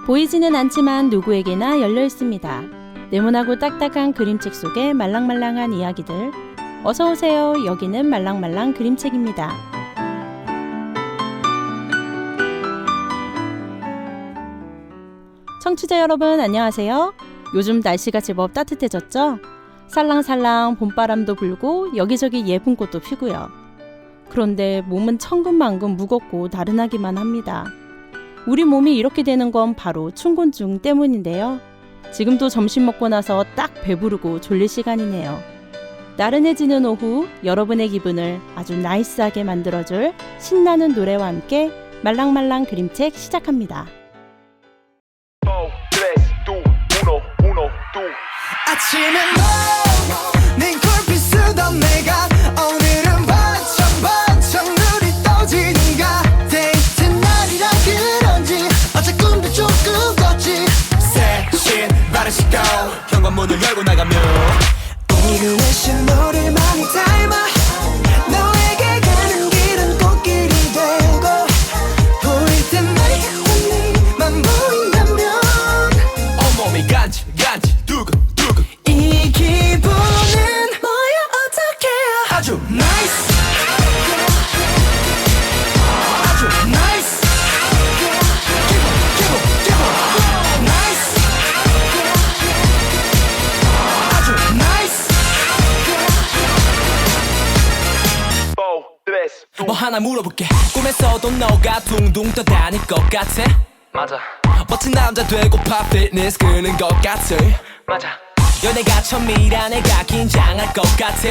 보이지는 않지만 누구에게나 열려 있습니다. 네모나고 딱딱한 그림책 속의 말랑말랑한 이야기들. 어서 오세요. 여기는 말랑말랑 그림책입니다. 청취자 여러분 안녕하세요. 요즘 날씨가 제법 따뜻해졌죠? 살랑살랑 봄바람도 불고 여기저기 예쁜 꽃도 피고요. 그런데 몸은 천근만근 무겁고 나른하기만 합니다. 우리 몸이 이렇게 되는 건 바로 춘곤증 때문인데요. 지금도 점심 먹고 나서 딱 배부르고 졸릴 시간이네요. 나른해지는 오후 여러분의 기분을 아주 나이스하게 만들어줄 신나는 노래와 함께 말랑말랑 그림책 시작합니다. 아침에 넌 콜빛 쓰던 내가 오늘은 반짝반짝 눈이 떠지는가. 데이트 날이라 그런지 어제 꿈도 조금 꿨지. 새신 바른 시도 현관문을 열고 나가면 오늘은 신호를 많이 닮아. 너에게 가는 길은 꽃길이 되고 보일 땐 맘만 보인다면 온몸이 간지 두근 이 기분은 뭐야 어떡해. 아주 나이스 아주 나이스 기분 나이스 아주 나이스. 뭐 하나 물어볼게. 꿈에서도 너가 둥둥 떠다닐 것 같아. 맞아. 멋진 남자 되고파 피트니스 끄는 것 같아. 맞아. 연애가 처음이라 내가 긴장할 것 같아.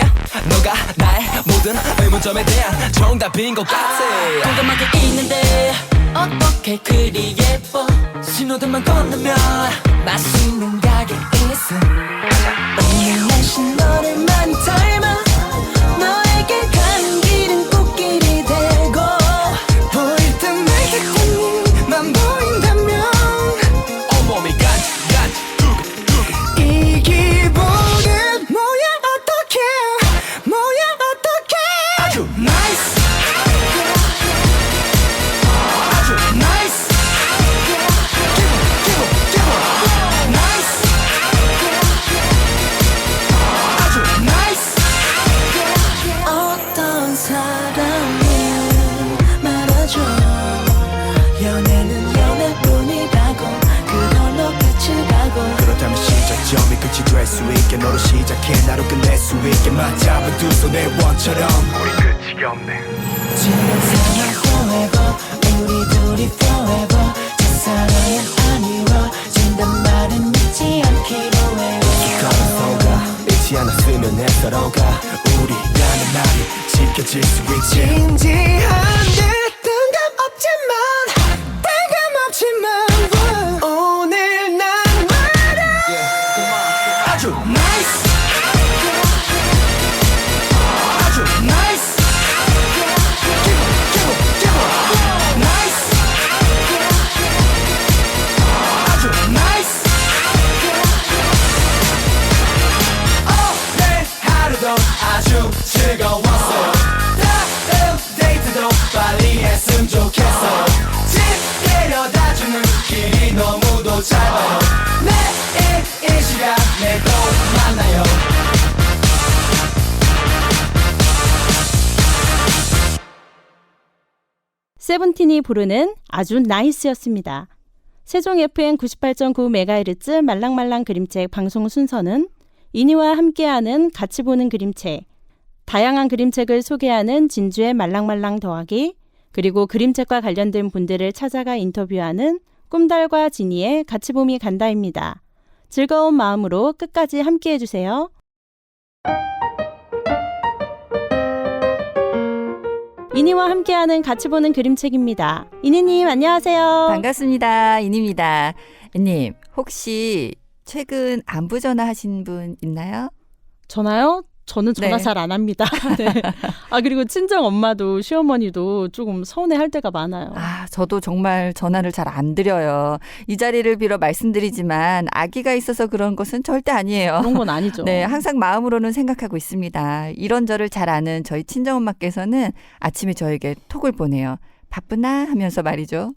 너가 나의 모든 의문점에 대한 정답인 것 같아. 궁금하게 있는데 어떻게 그리 예뻐. 신호등만 건너면 맛있는 가게 있어. 오늘 날씨 너를 많이 닮아. 너에게 가는 길은 꽃길이 되고 보일 땐 맘만 보인다면 온몸이 간지 두근 이 기분은 뭐야 어떡해. 아주 나이스 아주 나이스 기분 나이스 아주 나이스. 어떤 사람이 말아줘. 연애는 연애뿐이라고 그걸로 끝을 가고. 그렇다면 시작점이 끝이 될 수 있게 너로 시작해 나로 끝낼 수 있게 맞잡은 두 손의 원처럼 우리 끝이 없네. 지금 상황 forever 우리 둘이 forever 첫사랑은 안 이루어진단 말은 믿지 않기로 해요. 가는 서가 잊지 않았으면 해 서로가 우리라는 말이 지켜질 수 있지. 진지한 듯 뜬금없지만 오늘 난 말야. 아주 나이스 아주 나이스 기분 나이스 아주 나이스. 오늘 하루도 아주 즐거웠어. 다음 데이트도 빨리 했으면 좋겠어. 집 데려다주는 길이 너무도 짧아요. 내일 이 시간에 또 만나요. 세븐틴이 부르는 아주 나이스였습니다. 세종 FM 98.9MHz 말랑말랑 그림책 방송 순서는 이니와 함께하는 같이 보는 그림책, 다양한 그림책을 소개하는 진주의 말랑말랑 더하기, 그리고 그림책과 관련된 분들을 찾아가 인터뷰하는 꿈달과 지니의 같이 봄이 간다입니다. 즐거운 마음으로 끝까지 함께해 주세요. 이니와 함께하는 같이 보는 그림책입니다. 이니님 안녕하세요. 반갑습니다. 인입니다. 인님 혹시 최근 안부 전화 하신 분 있나요? 전화요? 저는 전화 네. 잘 안 합니다. 네. 그리고 친정 엄마도 시어머니도 조금 서운해할 때가 많아요. 저도 정말 전화를 잘 안 드려요. 이 자리를 빌어 말씀드리지만 아기가 있어서 그런 것은 절대 아니에요. 그런 건 아니죠. 네, 항상 마음으로는 생각하고 있습니다. 이런 저를 잘 아는 저희 친정엄마께서는 아침에 저에게 톡을 보내요. 바쁘나 하면서 말이죠.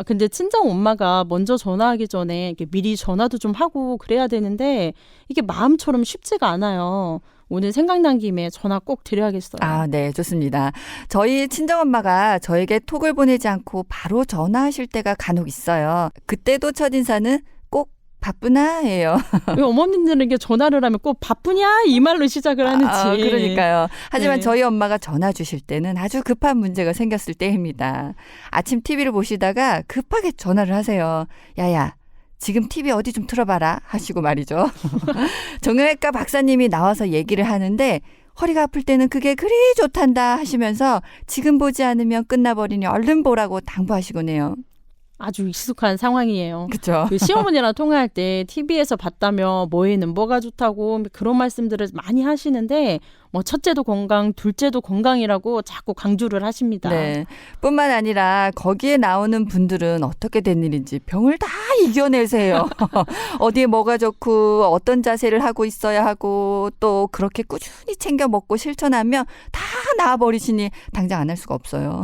근데 친정 엄마가 먼저 전화하기 전에 이렇게 미리 전화도 좀 하고 그래야 되는데 이게 마음처럼 쉽지가 않아요. 오늘 생각난 김에 전화 꼭 드려야겠어요. 아, 네, 좋습니다. 저희 친정엄마가 저에게 톡을 보내지 않고 바로 전화하실 때가 간혹 있어요. 그때도 첫인사는 꼭 바쁘나 해요. 왜 어머님들은 이게 전화를 하면 꼭 바쁘냐 이 말로 시작을 하는지. 그러니까요. 하지만 네. 저희 엄마가 전화 주실 때는 아주 급한 문제가 생겼을 때입니다. 아침 TV를 보시다가 급하게 전화를 하세요. 야야, 지금 TV 어디 좀 틀어봐라 하시고 말이죠. 정형외과 박사님이 나와서 얘기를 하는데 허리가 아플 때는 그게 그리 좋단다 하시면서 지금 보지 않으면 끝나버리니 얼른 보라고 당부하시곤 해요. 아주 익숙한 상황이에요. 그렇죠. 그 시어머니랑 통화할 때 TV에서 봤다며 뭐에는 뭐가 좋다고 그런 말씀들을 많이 하시는데 뭐 첫째도 건강, 둘째도 건강이라고 자꾸 강조를 하십니다. 네. 뿐만 아니라 거기에 나오는 분들은 어떻게 된 일인지 병을 다 이겨내세요. 어디에 뭐가 좋고 어떤 자세를 하고 있어야 하고 또 그렇게 꾸준히 챙겨 먹고 실천하면 다 나아버리시니 당장 안 할 수가 없어요.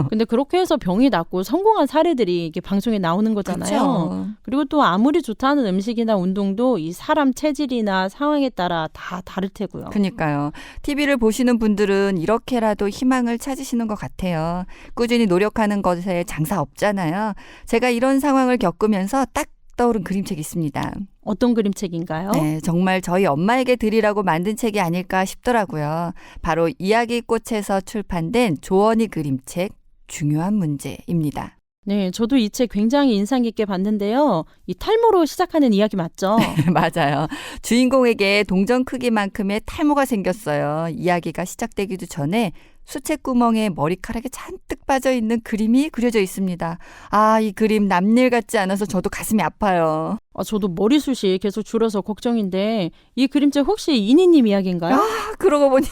근데 그렇게 해서 병이 낫고 성공한 사례들이 이게 방송에 나오는 거잖아요. 그렇죠. 그리고 또 아무리 좋다는 음식이나 운동도 이 사람 체질이나 상황에 따라 다 다를 테고요. 그러니까요. TV를 보시는 분들은 이렇게라도 희망을 찾으시는 것 같아요. 꾸준히 노력하는 것에 장사 없잖아요. 제가 이런 상황을 겪으면서 딱 떠오른 그림책이 있습니다. 어떤 그림책인가요? 네, 정말 저희 엄마에게 드리라고 만든 책이 아닐까 싶더라고요. 바로 이야기꽃에서 출판된 조언이 그림책 중요한 문제입니다. 네, 저도 이 책 굉장히 인상 깊게 봤는데요. 이 탈모로 시작하는 이야기 맞죠? 맞아요. 주인공에게 동전 크기만큼의 탈모가 생겼어요. 이야기가 시작되기도 전에 수채구멍에 머리카락이 잔뜩 빠져있는 그림이 그려져 있습니다. 아, 이 그림 남일 같지 않아서 저도 가슴이 아파요. 저도 머리숱이 계속 줄어서 걱정인데 이 그림책 혹시 이니님 이야기인가요? 아, 그러고 보니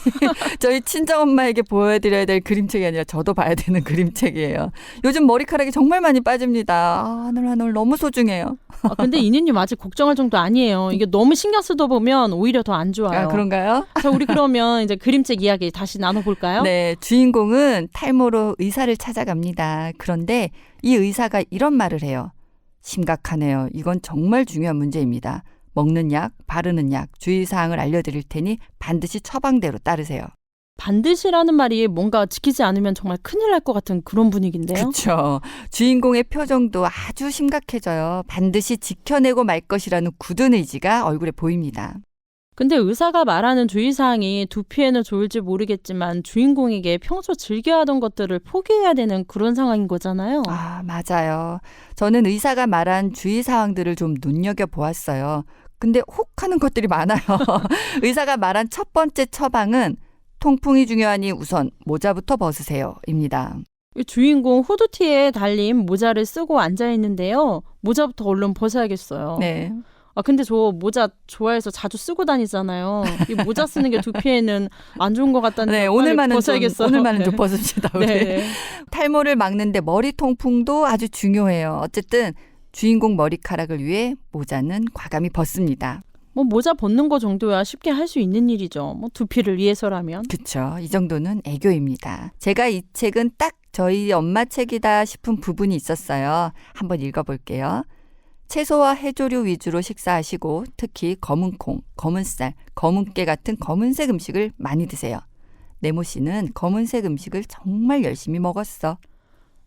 저희 친정엄마에게 보여드려야 될 그림책이 아니라 저도 봐야 되는 그림책이에요. 요즘 머리카락이 정말 많이 빠집니다. 아, 하늘 너무 소중해요. 근데 이니님 아직 걱정할 정도 아니에요. 이게 너무 신경 쓰다 보면 오히려 더 안 좋아요. 아, 그런가요? 자, 우리 그러면 이제 그림책 이야기 다시 나눠볼까요? 네, 주인공은 탈모로 의사를 찾아갑니다. 그런데 이 의사가 이런 말을 해요. 심각하네요. 이건 정말 중요한 문제입니다. 먹는 약, 바르는 약, 주의사항을 알려드릴 테니 반드시 처방대로 따르세요. 반드시라는 말이 뭔가 지키지 않으면 정말 큰일 날 것 같은 그런 분위기인데요. 그렇죠. 주인공의 표정도 아주 심각해져요. 반드시 지켜내고 말 것이라는 굳은 의지가 얼굴에 보입니다. 근데 의사가 말하는 주의사항이 두피에는 좋을지 모르겠지만 주인공에게 평소 즐겨하던 것들을 포기해야 되는 그런 상황인 거잖아요. 아, 맞아요. 저는 의사가 말한 주의사항들을 좀 눈여겨보았어요. 근데 혹 하는 것들이 많아요. 의사가 말한 첫 번째 처방은 통풍이 중요하니 우선 모자부터 벗으세요 입니다. 이 주인공 후드티에 달린 모자를 쓰고 앉아있는데요. 모자부터 얼른 벗어야겠어요. 네. 근데 저 모자 좋아해서 자주 쓰고 다니잖아요. 이 모자 쓰는 게 두피에는 안 좋은 것 같다는 네, 데 오늘만은 벗어야겠어요. 오늘만은 좀 벗읍시다. 우리. 네. 탈모를 막는데 머리 통풍도 아주 중요해요. 어쨌든 주인공 머리카락을 위해 모자는 과감히 벗습니다. 뭐 모자 벗는 거 정도야 쉽게 할 수 있는 일이죠. 뭐 두피를 위해서라면. 그렇죠. 이 정도는 애교입니다. 제가 이 책은 딱 저희 엄마 책이다 싶은 부분이 있었어요. 한번 읽어볼게요. 채소와 해조류 위주로 식사하시고 특히 검은 콩, 검은 쌀, 검은 깨 같은 검은색 음식을 많이 드세요. 네모 씨는 검은색 음식을 정말 열심히 먹었어.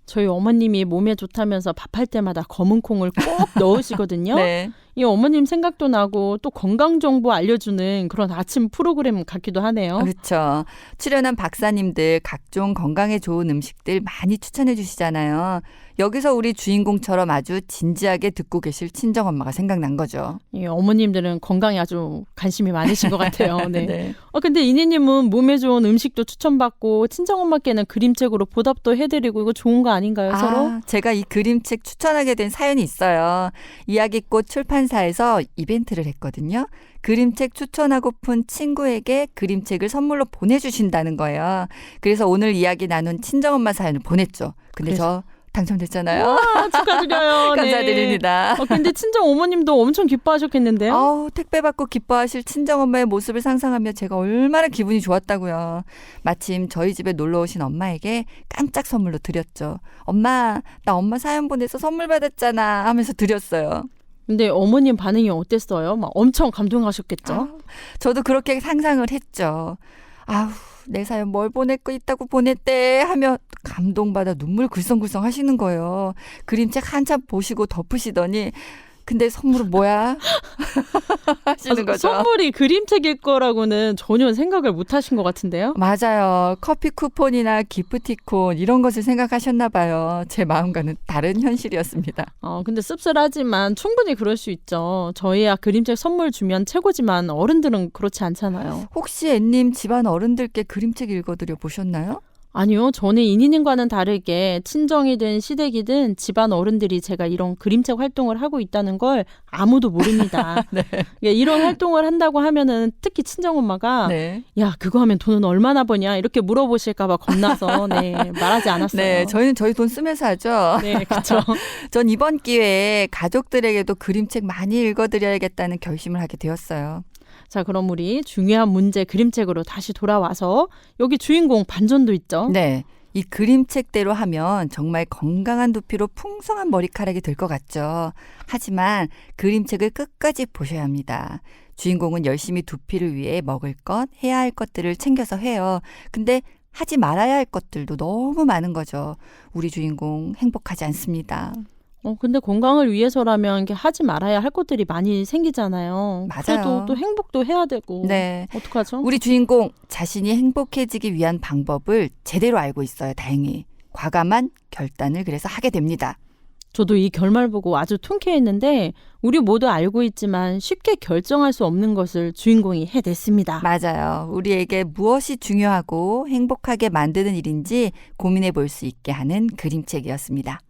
저희 어머님이 몸에 좋다면서 밥할 때마다 검은 콩을 꼭 넣으시거든요. 네. 이 어머님 생각도 나고 또 건강 정보 알려주는 그런 아침 프로그램 같기도 하네요. 그렇죠. 출연한 박사님들 각종 건강에 좋은 음식들 많이 추천해 주시잖아요. 여기서 우리 주인공처럼 아주 진지하게 듣고 계실 친정엄마가 생각난 거죠. 이 어머님들은 건강에 아주 관심이 많으신 것 같아요. 네. 네. 근데 이니님은 몸에 좋은 음식도 추천받고 친정엄마께는 그림책으로 보답도 해드리고 이거 좋은 거 아닌가요, 서로? 제가 이 그림책 추천하게 된 사연이 있어요. 이야기꽃 출판사에서 이벤트를 했거든요. 그림책 추천하고픈 친구에게 그림책을 선물로 보내주신다는 거예요. 그래서 오늘 이야기 나눈 친정엄마 사연을 보냈죠. 근데 저 당첨됐잖아요. 아, 축하드려요. 네. 감사드립니다. 근데 친정 어머님도 엄청 기뻐하셨겠는데요? 아우, 택배 받고 기뻐하실 친정엄마의 모습을 상상하며 제가 얼마나 기분이 좋았다고요. 마침 저희 집에 놀러 오신 엄마에게 깜짝 선물로 드렸죠. 엄마, 나 엄마 사연 보내서 선물 받았잖아 하면서 드렸어요. 근데 어머님 반응이 어땠어요? 막 엄청 감동하셨겠죠? 아, 저도 그렇게 상상을 했죠. 아우, 내 사연 뭘 보낼 거 있다고 보냈대 하며 감동받아 눈물 글썽글썽 하시는 거예요. 그림책 한참 보시고 덮으시더니 근데 선물은 뭐야? 하시는 거죠. 선물이 그림책일 거라고는 전혀 생각을 못 하신 것 같은데요? 맞아요. 커피 쿠폰이나 기프티콘 이런 것을 생각하셨나 봐요. 제 마음과는 다른 현실이었습니다. 근데 씁쓸하지만 충분히 그럴 수 있죠. 저희야 그림책 선물 주면 최고지만 어른들은 그렇지 않잖아요. 혹시 앤님 집안 어른들께 그림책 읽어드려 보셨나요? 아니요. 저는 이니님과는 다르게 친정이든 시댁이든 집안 어른들이 제가 이런 그림책 활동을 하고 있다는 걸 아무도 모릅니다. 네. 이런 활동을 한다고 하면은 특히 친정엄마가 네. 야 그거 하면 돈은 얼마나 버냐 이렇게 물어보실까 봐 겁나서 말하지 않았어요. 네, 저희는 저희 돈 쓰면서 하죠. 네, 그렇죠. 전 이번 기회에 가족들에게도 그림책 많이 읽어드려야겠다는 결심을 하게 되었어요. 자, 그럼 우리 중요한 문제 그림책으로 다시 돌아와서 여기 주인공 반전도 있죠. 네, 이 그림책대로 하면 정말 건강한 두피로 풍성한 머리카락이 될 것 같죠. 하지만 그림책을 끝까지 보셔야 합니다. 주인공은 열심히 두피를 위해 먹을 것, 해야 할 것들을 챙겨서 해요. 근데 하지 말아야 할 것들도 너무 많은 거죠. 우리 주인공 행복하지 않습니다. 근데 건강을 위해서라면 이게 하지 말아야 할 것들이 많이 생기잖아요. 맞아요. 그래도 또 행복도 해야 되고. 네. 어떡하죠? 우리 주인공 자신이 행복해지기 위한 방법을 제대로 알고 있어요. 다행히. 과감한 결단을 그래서 하게 됩니다. 저도 이 결말 보고 아주 통쾌했는데 우리 모두 알고 있지만 쉽게 결정할 수 없는 것을 주인공이 해냈습니다. 맞아요. 우리에게 무엇이 중요하고 행복하게 만드는 일인지 고민해 볼 수 있게 하는 그림책이었습니다.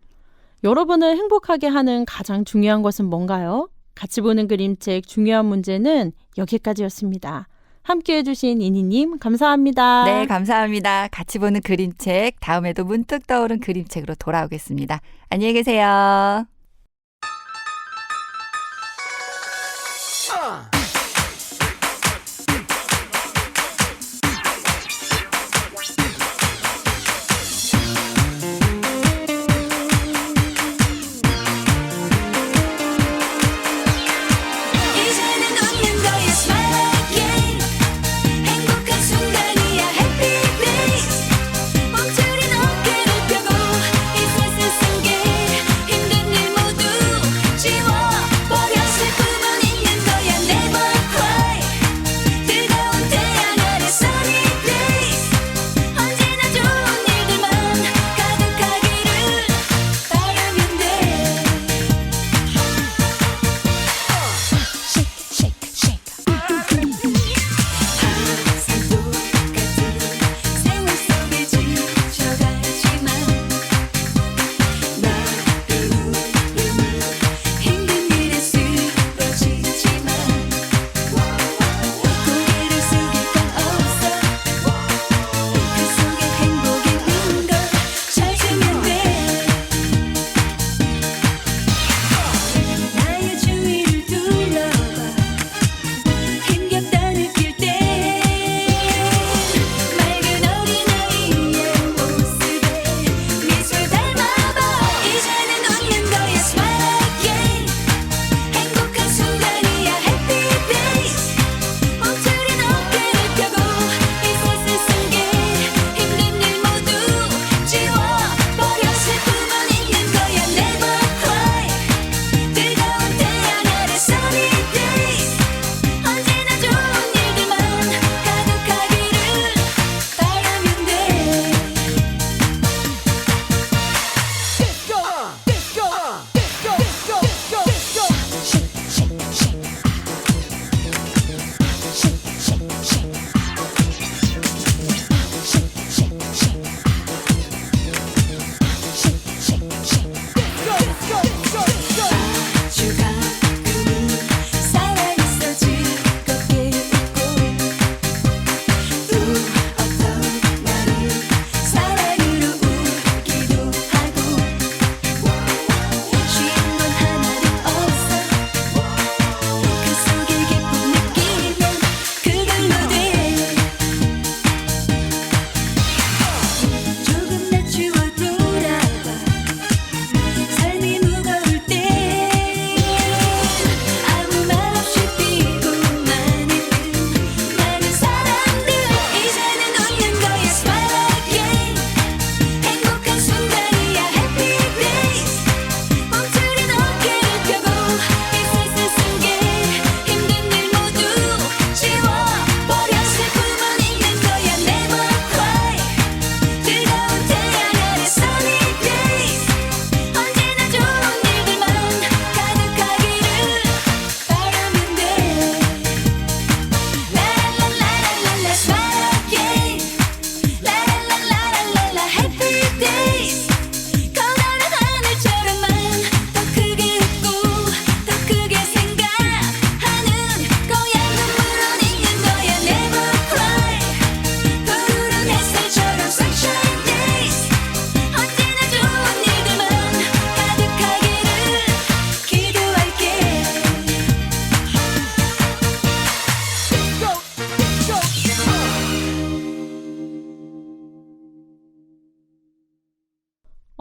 여러분을 행복하게 하는 가장 중요한 것은 뭔가요? 같이 보는 그림책 중요한 문제는 여기까지였습니다. 함께해 주신 이니님 감사합니다. 네, 감사합니다. 같이 보는 그림책, 다음에도 문득 떠오른 그림책으로 돌아오겠습니다. 안녕히 계세요. 이제는 웃는 거야 smile again 행복한 순간이야 happy days 멈추린 어깨를 펴고 이 세상 속에 힘든 일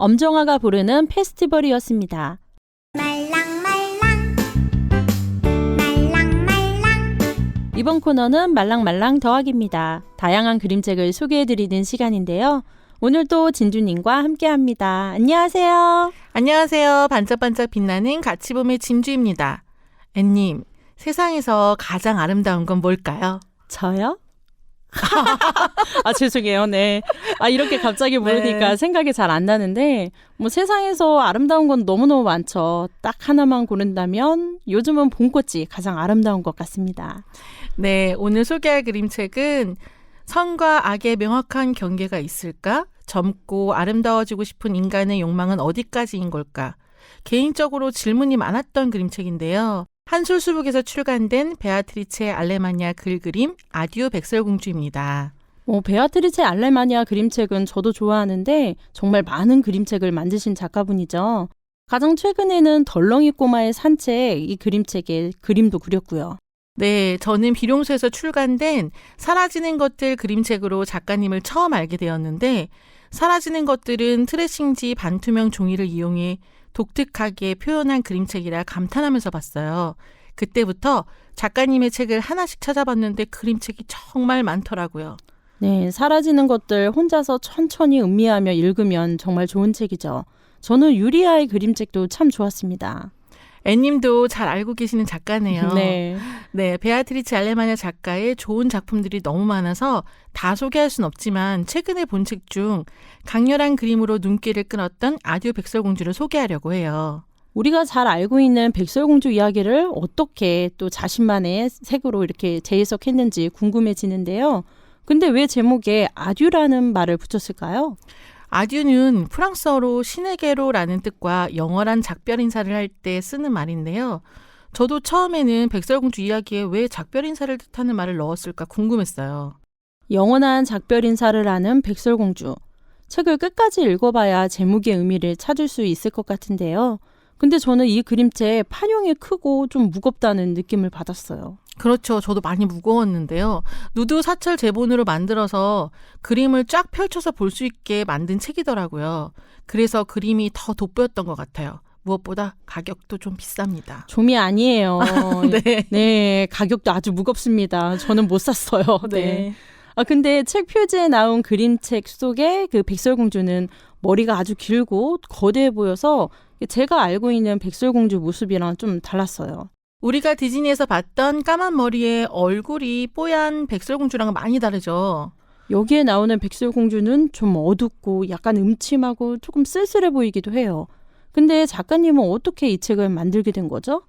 엄정화가 부르는 페스티벌이었습니다. 말랑말랑 말랑말랑 이번 코너는 말랑말랑 더하기입니다. 다양한 그림책을 소개해드리는 시간인데요. 오늘도 진주님과 함께합니다. 안녕하세요. 안녕하세요. 반짝반짝 빛나는 가치봄의 진주입니다. 앤님, 세상에서 가장 아름다운 건 뭘까요? 저요? 아, 죄송해요. 네. 아, 이렇게 갑자기 물으니까 네. 생각이 잘 안 나는데, 뭐 세상에서 아름다운 건 너무너무 많죠. 딱 하나만 고른다면 요즘은 봄꽃이 가장 아름다운 것 같습니다. 네, 오늘 소개할 그림책은 선과 악의 명확한 경계가 있을까? 젊고 아름다워지고 싶은 인간의 욕망은 어디까지인 걸까? 개인적으로 질문이 많았던 그림책인데요. 한솔수북에서 출간된 베아트리체 알레마냐 글그림 아듀 백설공주입니다. 베아트리체 알레마니아 그림책은 저도 좋아하는데 정말 많은 그림책을 만드신 작가분이죠. 가장 최근에는 덜렁이 꼬마의 산책 이 그림책에 그림도 그렸고요. 네, 저는 비룡소에서 출간된 사라지는 것들 그림책으로 작가님을 처음 알게 되었는데 사라지는 것들은 트레싱지 반투명 종이를 이용해 독특하게 표현한 그림책이라 감탄하면서 봤어요. 그때부터 작가님의 책을 하나씩 찾아봤는데 그림책이 정말 많더라고요. 네, 사라지는 것들 혼자서 천천히 음미하며 읽으면 정말 좋은 책이죠. 저는 유리아의 그림책도 참 좋았습니다. 앤님도 잘 알고 계시는 작가네요. 네. 네, 베아트리체 알레마냐 작가의 좋은 작품들이 너무 많아서 다 소개할 순 없지만 최근에 본 책 중 강렬한 그림으로 눈길을 끊었던 아듀 백설공주를 소개하려고 해요. 우리가 잘 알고 있는 백설공주 이야기를 어떻게 또 자신만의 색으로 이렇게 재해석했는지 궁금해지는데요. 근데 왜 제목에 아듀라는 말을 붙였을까요? 아듀는 프랑스어로 신에게로라는 뜻과 영원한 작별 인사를 할 때 쓰는 말인데요. 저도 처음에는 백설공주 이야기에 왜 작별 인사를 뜻하는 말을 넣었을까 궁금했어요. 영원한 작별 인사를 하는 백설공주. 책을 끝까지 읽어봐야 제목의 의미를 찾을 수 있을 것 같은데요. 근데 저는 이 그림책 판형이 크고 좀 무겁다는 느낌을 받았어요. 그렇죠. 저도 많이 무거웠는데요. 누드 사철 제본으로 만들어서 그림을 쫙 펼쳐서 볼 수 있게 만든 책이더라고요. 그래서 그림이 더 돋보였던 것 같아요. 무엇보다 가격도 좀 비쌉니다. 좀이 아니에요. 네. 네, 가격도 아주 무겁습니다. 저는 못 샀어요. 네. 아, 근데 책 표지에 나온 그림책 속에 그 백설공주는 머리가 아주 길고 거대해 보여서 제가 알고 있는 백설공주 모습이랑 좀 달랐어요. 우리가 디즈니에서 봤던 까만 머리에 얼굴이 뽀얀 백설공주랑은 많이 다르죠. 여기에 나오는 백설공주는 좀 어둡고 약간 음침하고 조금 쓸쓸해 보이기도 해요. 근데 작가님은 어떻게 이 책을 만들게 된 거죠?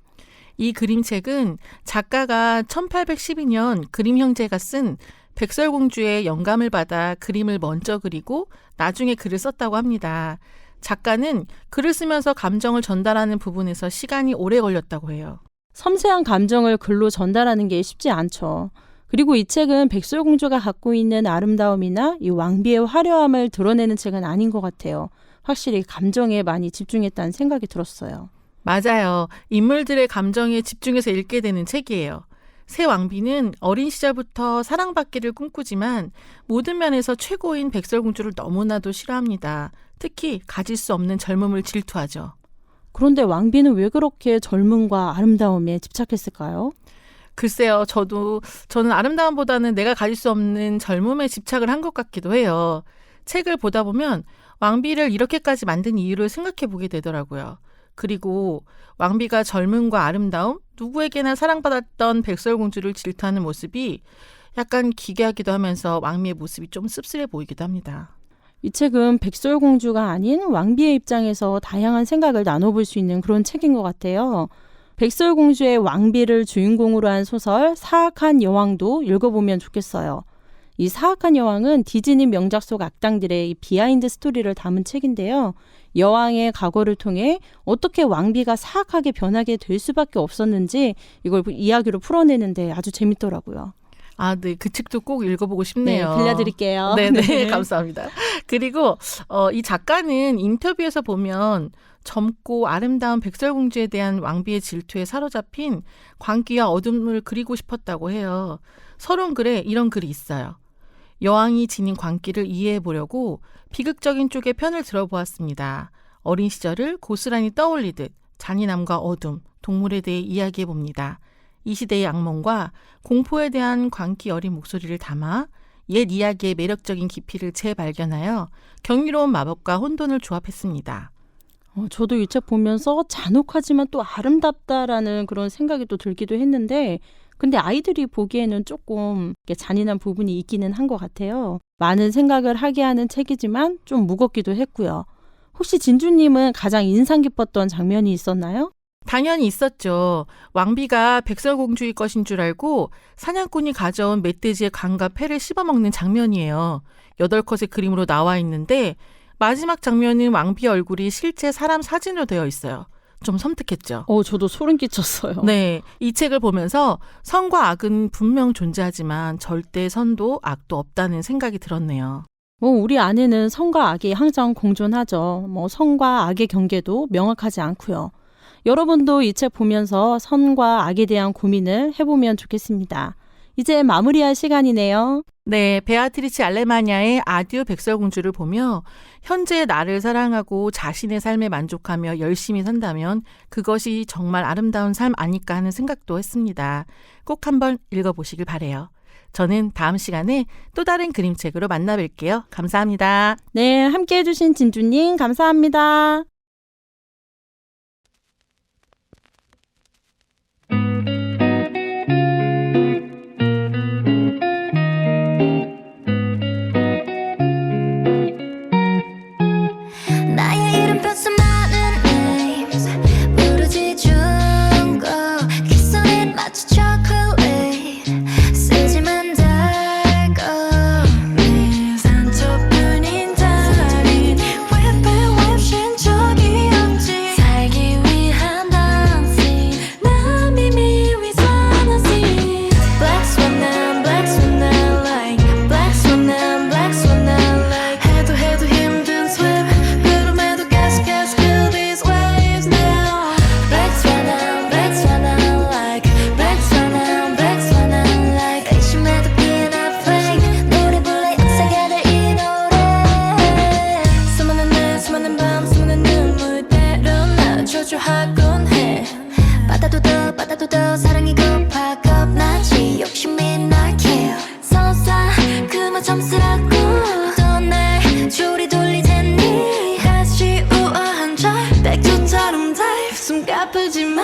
이 그림책은 작가가 1812년 그림 형제가 쓴 백설공주의 영감을 받아 그림을 먼저 그리고 나중에 글을 썼다고 합니다. 작가는 글을 쓰면서 감정을 전달하는 부분에서 시간이 오래 걸렸다고 해요. 섬세한 감정을 글로 전달하는 게 쉽지 않죠. 그리고 이 책은 백설공주가 갖고 있는 아름다움이나 이 왕비의 화려함을 드러내는 책은 아닌 것 같아요. 확실히 감정에 많이 집중했다는 생각이 들었어요. 맞아요. 인물들의 감정에 집중해서 읽게 되는 책이에요. 새 왕비는 어린 시절부터 사랑받기를 꿈꾸지만 모든 면에서 최고인 백설공주를 너무나도 싫어합니다. 특히 가질 수 없는 젊음을 질투하죠. 그런데 왕비는 왜 그렇게 젊음과 아름다움에 집착했을까요? 글쎄요. 저는 아름다움보다는 내가 가질 수 없는 젊음에 집착을 한 것 같기도 해요. 책을 보다 보면 왕비를 이렇게까지 만든 이유를 생각해 보게 되더라고요. 그리고 왕비가 젊음과 아름다움, 누구에게나 사랑받았던 백설공주를 질투하는 모습이 약간 기괴하기도 하면서 왕비의 모습이 좀 씁쓸해 보이기도 합니다. 이 책은 백설공주가 아닌 왕비의 입장에서 다양한 생각을 나눠볼 수 있는 그런 책인 것 같아요. 백설공주의 왕비를 주인공으로 한 소설 사악한 여왕도 읽어보면 좋겠어요. 이 사악한 여왕은 디즈니 명작 속 악당들의 이 비하인드 스토리를 담은 책인데요. 여왕의 과거를 통해 어떻게 왕비가 사악하게 변하게 될 수밖에 없었는지 이걸 이야기로 풀어내는데 아주 재밌더라고요. 아, 네. 그 책도 꼭 읽어보고 싶네요. 네, 빌려드릴게요. 네네, 감사합니다. 그리고 이 작가는 인터뷰에서 보면 젊고 아름다운 백설공주에 대한 왕비의 질투에 사로잡힌 광기와 어둠을 그리고 싶었다고 해요. 서론 글에 이런 글이 있어요. 여왕이 지닌 광기를 이해해 보려고 비극적인 쪽의 편을 들어보았습니다. 어린 시절을 고스란히 떠올리듯 잔인함과 어둠, 동물에 대해 이야기해 봅니다. 이 시대의 악몽과 공포에 대한 광기 어린 목소리를 담아 옛 이야기의 매력적인 깊이를 재발견하여 경이로운 마법과 혼돈을 조합했습니다. 저도 이 책 보면서 잔혹하지만 또 아름답다라는 그런 생각이 또 들기도 했는데 근데 아이들이 보기에는 조금 잔인한 부분이 있기는 한 것 같아요. 많은 생각을 하게 하는 책이지만 좀 무겁기도 했고요. 혹시 진주님은 가장 인상 깊었던 장면이 있었나요? 당연히 있었죠. 왕비가 백설공주의 것인 줄 알고 사냥꾼이 가져온 멧돼지의 간과 폐를 씹어먹는 장면이에요. 8컷의 그림으로 나와 있는데 마지막 장면은 왕비 얼굴이 실제 사람 사진으로 되어 있어요. 좀 섬뜩했죠. 저도 소름 끼쳤어요. 네, 이 책을 보면서 선과 악은 분명 존재하지만 절대 선도 악도 없다는 생각이 들었네요. 우리 안에는 선과 악이 항상 공존하죠. 선과 악의 경계도 명확하지 않고요. 여러분도 이 책 보면서 선과 악에 대한 고민을 해보면 좋겠습니다. 이제 마무리할 시간이네요. 네, 베아트리치 알레마냐의 아듀 백설공주를 보며 현재의 나를 사랑하고 자신의 삶에 만족하며 열심히 산다면 그것이 정말 아름다운 삶 아닐까 하는 생각도 했습니다. 꼭 한번 읽어보시길 바래요. 저는 다음 시간에 또 다른 그림책으로 만나뵐게요. 감사합니다. 네, 함께 해주신 진주님 감사합니다. 나의 이름 펴서 많은 names 부르짖은 거 기선에 맞춰 chocolate 쓰지만 달고 내 산초뿐인 달인 웹신 적이 없지 살기 위한 dancy 난 이미 위선하지 Black swan I'm black swan I like Black swan I'm black swan I like 해도 힘든 swim 그럼에도 계속 kill these waves now Black swan I'm black swan I like Black swan I'm black swan I like 의심해도 피어나 flame 노래 불러 역사가 될 이 노래 수많은 날 수많은 밤 수많은 눈물 때론 나 초조하곤 해 받아도 더 사랑이 고파 겁나지 욕심이 날 kill 서사 그만 점쓰라고 또 날 조리 돌릴 테니 다시 우아한 절백조처럼 dive 숨 가쁘지 마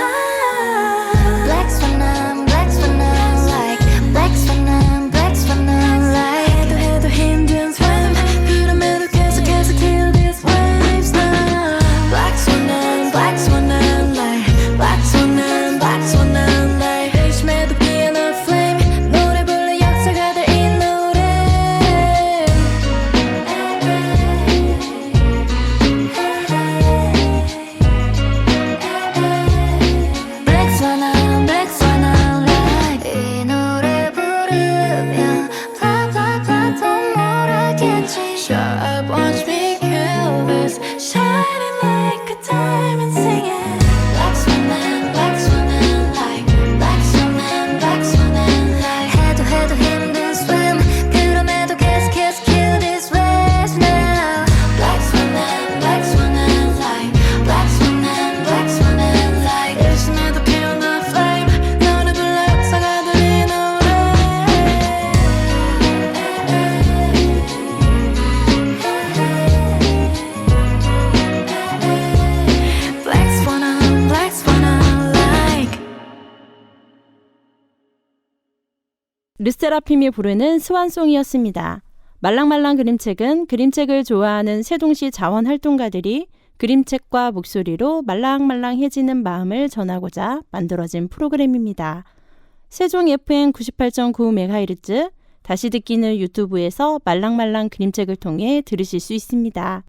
Black swan I'm black swan I like Black swan I'm black swan I like 해도 힘든 swim 그럼에도 계속 kill these waves now Black swan I'm black swan I like Black swan I'm black swan I like 의심해도 피어나 flame 노래 불러 역사가 될 이 노래 Black swan I'm black swan I like 이 노래 부르면 blah blah blah 또 모르겠지 Shut up watch me kill this shining like a diamond singing Black swan I'm black swan I like Black swan I'm black swan I like 해도 힘든 swim 그럼에도 계속 kill these waves now Black swan I'm black swan I like Black swan I'm black swan I like 열심히도 피어나 flame 노래 불러 역사가 될 이 노래 Black swan I'm black swan I like 르세라핌이 부르는 스완송이었습니다. 말랑말랑 그림책은 그림책을 좋아하는 세종시 자원활동가들이 그림책과 목소리로 말랑말랑해지는 마음을 전하고자 만들어진 프로그램입니다. 세종 FM 98.9MHz 다시 듣기는 유튜브에서 말랑말랑 그림책을 통해 들으실 수 있습니다.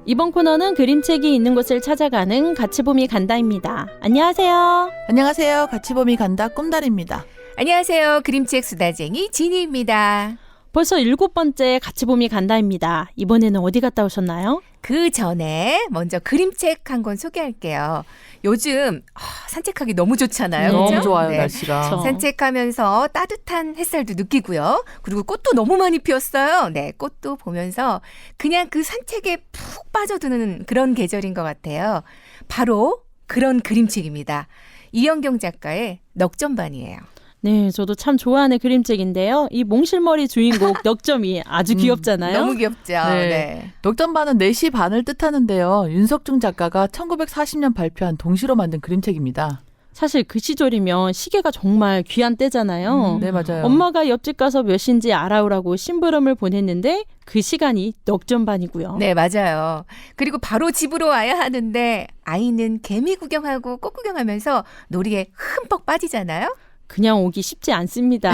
이번 코너는 그림책이 있는 곳을 찾아가는 같이봄이 간다입니다. 안녕하세요. 안녕하세요. 같이봄이 간다 꿈달입니다. 안녕하세요. 그림책 수다쟁이 지니입니다. 벌써 7번째 같이봄이 간다입니다. 이번에는 어디 갔다 오셨나요? 그 전에 먼저 그림책 한 권 소개할게요. 요즘 산책하기 너무 좋잖아요. 너무 그죠? 좋아요, 네. 날씨가. 저- 산책하면서 따뜻한 햇살도 느끼고요. 그리고 꽃도 너무 많이 피었어요. 네, 꽃도 보면서 그냥 그 산책에 푹 빠져드는 그런 계절인 것 같아요. 바로 그런 그림책입니다. 이영경 작가의 넉점반이에요. 네, 저도 참 좋아하는 그림책인데요. 이 몽실머리 주인공 넉점이 아주 귀엽잖아요. 너무 귀엽죠. 네. 네. 넉점반은 4시 반을 뜻하는데요. 윤석중 작가가 1940년 발표한 동시로 만든 그림책입니다. 사실 그 시절이면 시계가 정말 귀한 때잖아요. 네, 맞아요. 엄마가 옆집 가서 몇 시인지 알아오라고 심부름을 보냈는데 그 시간이 넉점반이고요. 네, 맞아요. 그리고 바로 집으로 와야 하는데 아이는 개미 구경하고 꽃 구경하면서 놀이에 흠뻑 빠지잖아요. 그냥 오기 쉽지 않습니다.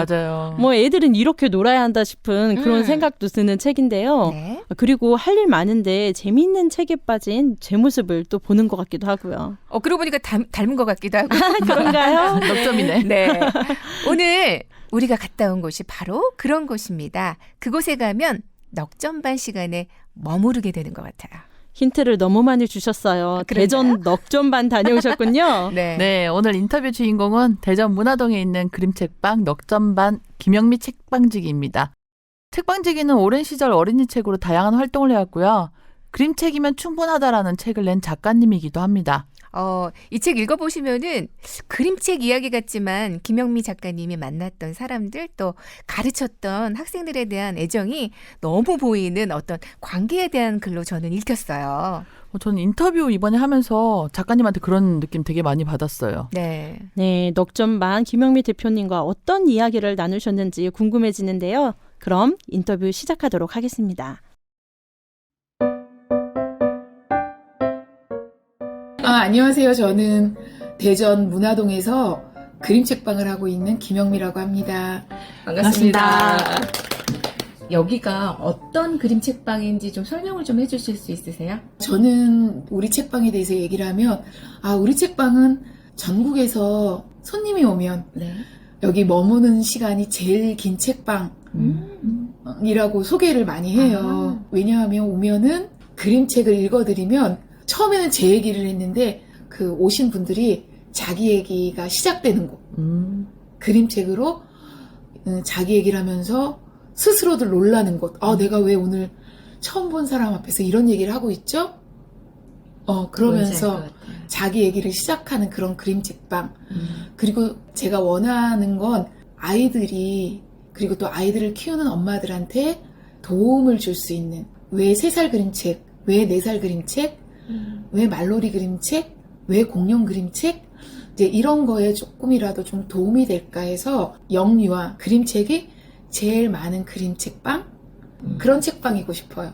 맞아요. 뭐 애들은 이렇게 놀아야 한다 싶은 그런 생각도 드는 책인데요. 네. 그리고 할 일 많은데 재미있는 책에 빠진 제 모습을 또 보는 것 같기도 하고요. 그러고 보니까 닮은 것 같기도 하고. 그런가요? 넉점이네. 네. 오늘 우리가 갔다 온 곳이 바로 그런 곳입니다. 그곳에 가면 넉점반 시간에 머무르게 되는 것 같아요. 힌트를 너무 많이 주셨어요. 그런가요? 대전 넉점반 다녀오셨군요. 네. 네, 오늘 인터뷰 주인공은 대전 문화동에 있는 그림책방 넉점반 김영미 책방지기입니다. 책방지기는 오랜 시절 어린이 책으로 다양한 활동을 해왔고요. 그림책이면 충분하다라는 책을 낸 작가님이기도 합니다. 이 책 읽어보시면은 그림책 이야기 같지만 김영미 작가님이 만났던 사람들 또 가르쳤던 학생들에 대한 애정이 너무 보이는 어떤 관계에 대한 글로 저는 읽혔어요. 저는 인터뷰 이번에 하면서 작가님한테 그런 느낌 되게 많이 받았어요. 네. 네, 넉점반 김영미 대표님과 어떤 이야기를 나누셨는지 궁금해지는데요. 그럼 인터뷰 시작하도록 하겠습니다. 안녕하세요. 저는 대전 문화동에서 그림책방을 하고 있는 김영미라고 합니다. 반갑습니다. 여기가 어떤 그림책방인지 좀 설명을 좀 해주실 수 있으세요? 저는 우리 책방에 대해서 얘기를 하면 우리 책방은 전국에서 손님이 오면 네. 여기 머무는 시간이 제일 긴 책방이라고 소개를 많이 해요. 왜냐하면 오면은 그림책을 읽어드리면 처음에는 제 얘기를 했는데 그 오신 분들이 자기 얘기가 시작되는 곳. 그림책으로 자기 얘기를 하면서 스스로들 놀라는 곳. 내가 왜 오늘 처음 본 사람 앞에서 이런 얘기를 하고 있죠? 그러면서 자기 얘기를 시작하는 그런 그림책방. 그리고 제가 원하는 건 아이들이 그리고 또 아이들을 키우는 엄마들한테 도움을 줄 수 있는 왜 3살 그림책, 왜 4살 그림책, 왜 말놀이 그림책, 왜 공룡 그림책 이제 이런 거에 조금이라도 좀 도움이 될까 해서 영유아 그림책이 제일 많은 그림책방 그런 책방이고 싶어요.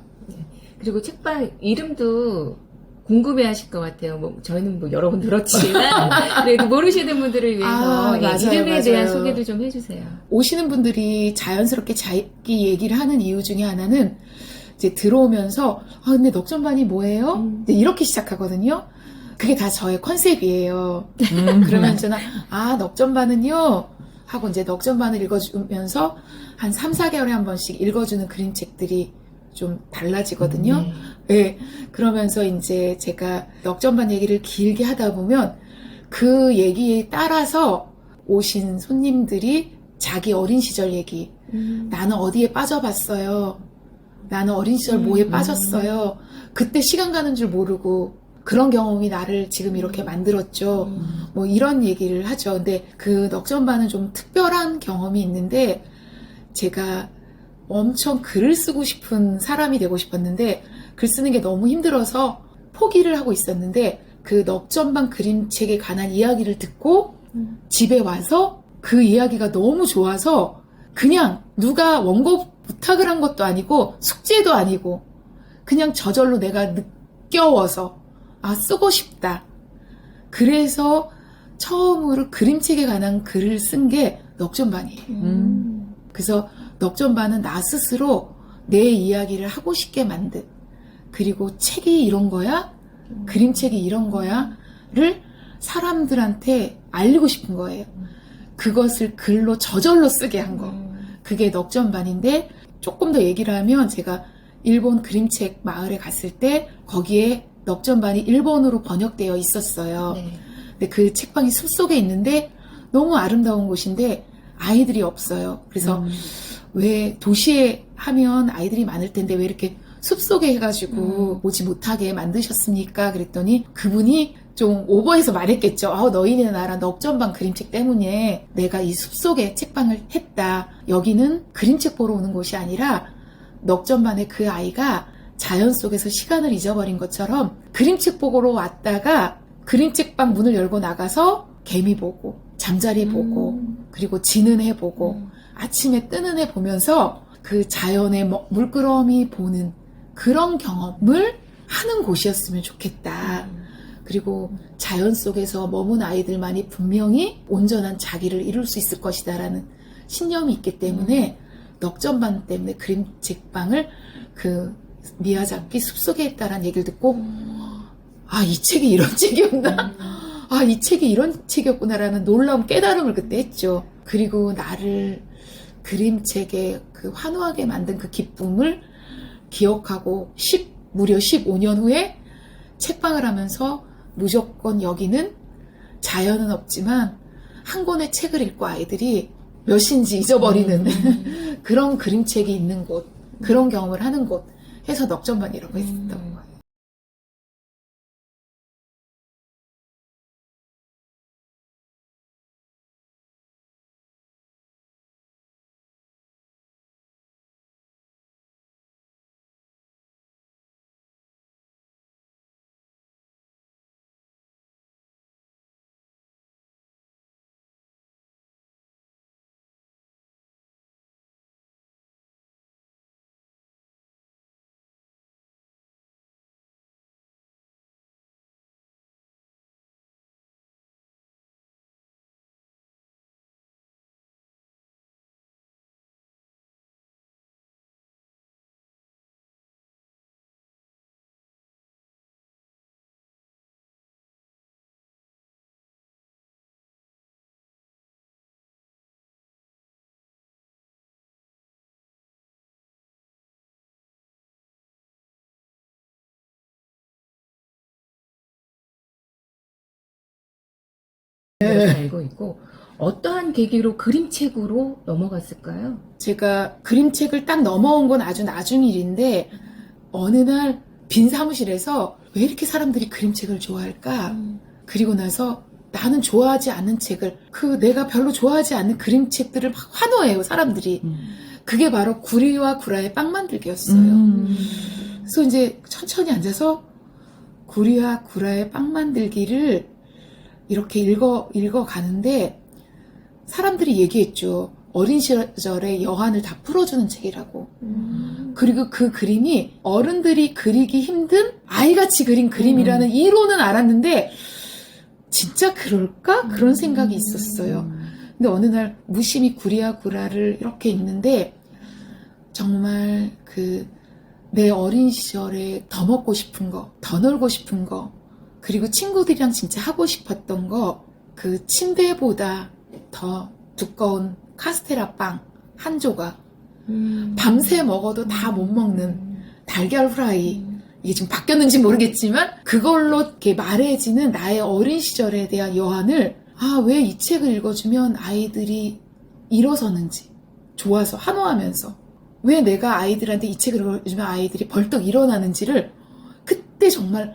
그리고 책방 이름도 궁금해하실 것 같아요. 저희는 여러 번 들었지만 그래도 모르시는 분들을 위해서 맞아요, 이름에 대한 맞아요. 소개도 좀 해주세요. 오시는 분들이 자연스럽게 자기 얘기를 하는 이유 중에 하나는 이제 들어오면서 근데 넉점반이 뭐예요? 이제 이렇게 시작하거든요. 그게 다 저의 컨셉이에요. 그러면 저는 넉점반은요 하고 이제 넉점반을 읽어주면서 한 3, 4개월에 한 번씩 읽어주는 그림책들이 좀 달라지거든요. 네. 그러면서 이제 제가 넉점반 얘기를 길게 하다 보면 그 얘기에 따라서 오신 손님들이 자기 어린 시절 얘기, 나는 어디에 빠져봤어요. 나는 어린 시절 뭐에 빠졌어요. 그때 시간 가는 줄 모르고 그런 경험이 나를 지금 이렇게 만들었죠. 뭐 이런 얘기를 하죠. 근데 그 넉점반은 좀 특별한 경험이 있는데 제가 엄청 글을 쓰고 싶은 사람이 되고 싶었는데 글 쓰는 게 너무 힘들어서 포기를 하고 있었는데 그 넉점반 그림책에 관한 이야기를 듣고 집에 와서 그 이야기가 너무 좋아서 그냥 누가 원고 부탁을 한 것도 아니고 숙제도 아니고 그냥 저절로 내가 느껴워서 쓰고 싶다. 그래서 처음으로 그림책에 관한 글을 쓴 게 넉점반이에요. 그래서 넉점반은 나 스스로 내 이야기를 하고 싶게 만든 그리고 책이 이런 거야? 그림책이 이런 거야?를 사람들한테 알리고 싶은 거예요. 그것을 글로 저절로 쓰게 한 거. 그게 넉점반인데 조금 더 얘기를 하면 제가 일본 그림책 마을에 갔을 때 거기에 넉점반이 일본어로 번역되어 있었어요. 네. 근데 그 책방이 숲속에 있는데 너무 아름다운 곳인데 아이들이 없어요. 그래서 왜 도시에 하면 아이들이 많을 텐데 왜 이렇게 숲속에 해가지고 오지 못하게 만드셨습니까? 그랬더니 그분이 좀 오버해서 말했겠죠. 너희네 나라 넉점방 그림책 때문에 내가 이 숲속에 책방을 했다. 여기는 그림책 보러 오는 곳이 아니라 넉점반의 그 아이가 자연 속에서 시간을 잊어버린 것처럼 그림책 보러 왔다가 그림책방 문을 열고 나가서 개미 보고 잠자리 보고 그리고 지는 해 보고 아침에 뜨는 해 보면서 그 자연의 물끄러미 보는 그런 경험을 하는 곳이었으면 좋겠다. 그리고 자연 속에서 머문 아이들만이 분명히 온전한 자기를 이룰 수 있을 것이다라는 신념이 있기 때문에 넉점반 때문에 그림책방을 그 미야자키 숲속에 했다라는 얘기를 듣고 이 책이 이런 책이었나? 이 책이 이런 책이었구나라는 놀라운 깨달음을 그때 했죠. 그리고 나를 그림책에 그 환호하게 만든 그 기쁨을 기억하고 무려 15년 후에 책방을 하면서 무조건 여기는 자연은 없지만 한 권의 책을 읽고 아이들이 몇인지 잊어버리는 그런 그림책이 있는 곳, 그런 경험을 하는 곳 해서 넉점반이라고 했었던 거예요. 알고 있고 어떠한 계기로 그림책으로 넘어갔을까요? 제가 그림책을 딱 넘어온 건 아주 나중 일인데 어느 날 빈 사무실에서 왜 이렇게 사람들이 그림책을 좋아할까? 그리고 나서 나는 좋아하지 않는 책을 내가 별로 좋아하지 않는 그림책들을 막 환호해요 사람들이. 그게 바로 구리와 구라의 빵 만들기였어요. 그래서 이제 천천히 앉아서 구리와 구라의 빵 만들기를 이렇게 읽어 가는데 사람들이 얘기했죠. 어린 시절에 여한을 다 풀어주는 책이라고. 그리고 그 그림이 어른들이 그리기 힘든 아이같이 그린 그림이라는 이론은 알았는데 진짜 그럴까? 그런 생각이 있었어요. 근데 어느 날 무심히 구리와 구라를 이렇게 읽는데 정말 내 어린 시절에 더 먹고 싶은 거, 더 놀고 싶은 거, 그리고 친구들이랑 진짜 하고 싶었던 거, 그 침대보다 더 두꺼운 카스테라 빵 한 조각, 밤새 먹어도 다 못 먹는 달걀 후라이, 이게 지금 바뀌었는지 모르겠지만 그걸로 이렇게 말해지는 나의 어린 시절에 대한 여한을 왜 이 책을 읽어주면 아이들이 일어서는지 좋아서 환호하면서 왜 내가 아이들한테 이 책을 읽어주면 아이들이 벌떡 일어나는지를 그때 정말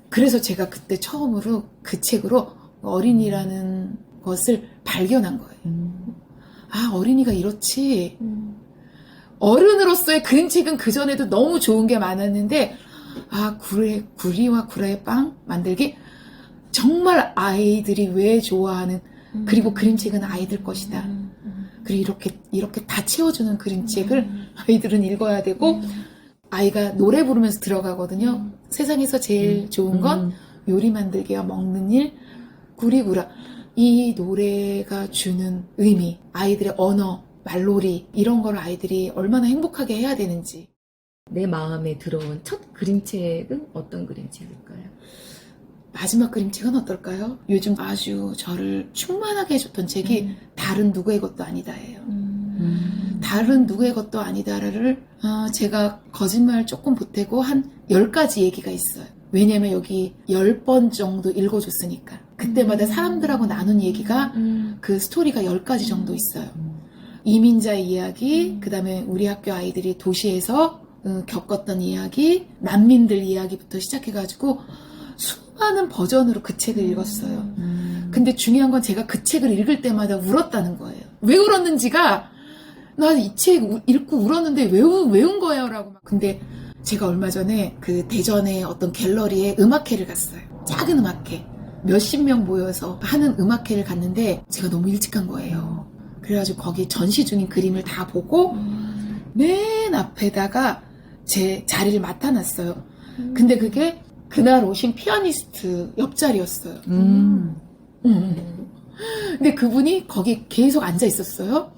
그래서 제가 그때 처음으로 그 책으로 어린이라는 것을 발견한 거예요. 어린이가 이렇지. 어른으로서의 그림책은 그전에도 너무 좋은 게 많았는데 구리와 구라의 빵 만들기 정말 아이들이 왜 좋아하는 그리고 그림책은 아이들 것이다. 그리고 이렇게 다 채워주는 그림책을 아이들은 읽어야 되고 아이가 노래 부르면서 들어가거든요. 세상에서 제일 좋은 건 요리 만들기와 먹는 일, 구리구라. 이 노래가 주는 의미, 아이들의 언어, 말놀이 이런 걸 아이들이 얼마나 행복하게 해야 되는지. 내 마음에 들어온 첫 그림책은 어떤 그림책일까요? 마지막 그림책은 어떨까요? 요즘 아주 저를 충만하게 해줬던 책이 다른 누구의 것도 아니다예요. 다른 누구의 것도 아니다를 제가 거짓말 조금 보태고 한 10가지 얘기가 있어요. 왜냐면 여기 10번 정도 읽어줬으니까. 그때마다 사람들하고 나눈 얘기가 그 스토리가 10가지 정도 있어요. 이민자의 이야기, 그 다음에 우리 학교 아이들이 도시에서 겪었던 이야기, 난민들 이야기부터 시작해가지고 수많은 버전으로 그 책을 읽었어요. 근데 중요한 건 제가 그 책을 읽을 때마다 울었다는 거예요. 왜 울었는지가 나 이 책 읽고 울었는데 왜 운 거예요? 라고. 근데 제가 얼마 전에 그 대전의 어떤 갤러리에 음악회를 갔어요. 작은 음악회. 몇십 명 모여서 하는 음악회를 갔는데 제가 너무 일찍 간 거예요. 그래가지고 거기 전시 중인 그림을 다 보고 맨 앞에다가 제 자리를 맡아놨어요. 근데 그게 그날 오신 피아니스트 옆자리였어요. 근데 그분이 거기 계속 앉아 있었어요.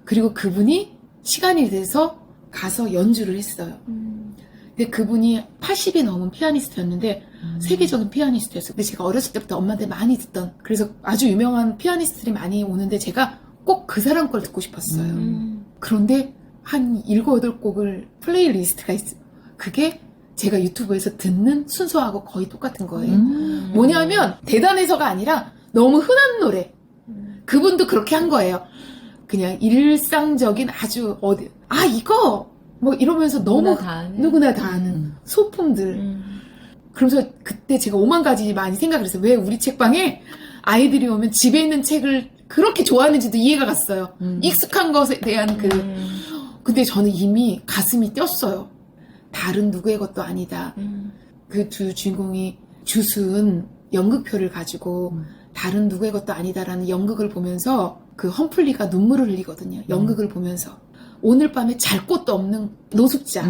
그리고 그분이 시간이 돼서 가서 연주를 했어요. 근데 그분이 80이 넘은 피아니스트였는데 세계적인 피아니스트였어요. 근데 제가 어렸을 때부터 엄마한테 많이 듣던, 그래서 아주 유명한 피아니스트들이 많이 오는데 제가 꼭 그 사람 걸 듣고 싶었어요. 그런데 한 7, 8곡을 플레이리스트가 있어요. 그게 제가 유튜브에서 듣는 순서하고 거의 똑같은 거예요. 뭐냐면 대단해서가 아니라 너무 흔한 노래. 그분도 그렇게 한 거예요. 그냥 일상적인 아주 이거 뭐 이러면서 너무 누구나 다 아는 소품들. 그러면서 그때 제가 5만 가지 많이 생각을 했어요. 왜 우리 책방에 아이들이 오면 집에 있는 책을 그렇게 좋아하는지도 이해가 갔어요. 익숙한 것에 대한 근데 저는 이미 가슴이 뛰었어요. 다른 누구의 것도 아니다. 그 두 주인공이 주순 연극표를 가지고 다른 누구의 것도 아니다라는 연극을 보면서 그 험플리가 눈물을 흘리거든요. 연극을 보면서. 오늘 밤에 잘 곳도 없는 노숙자.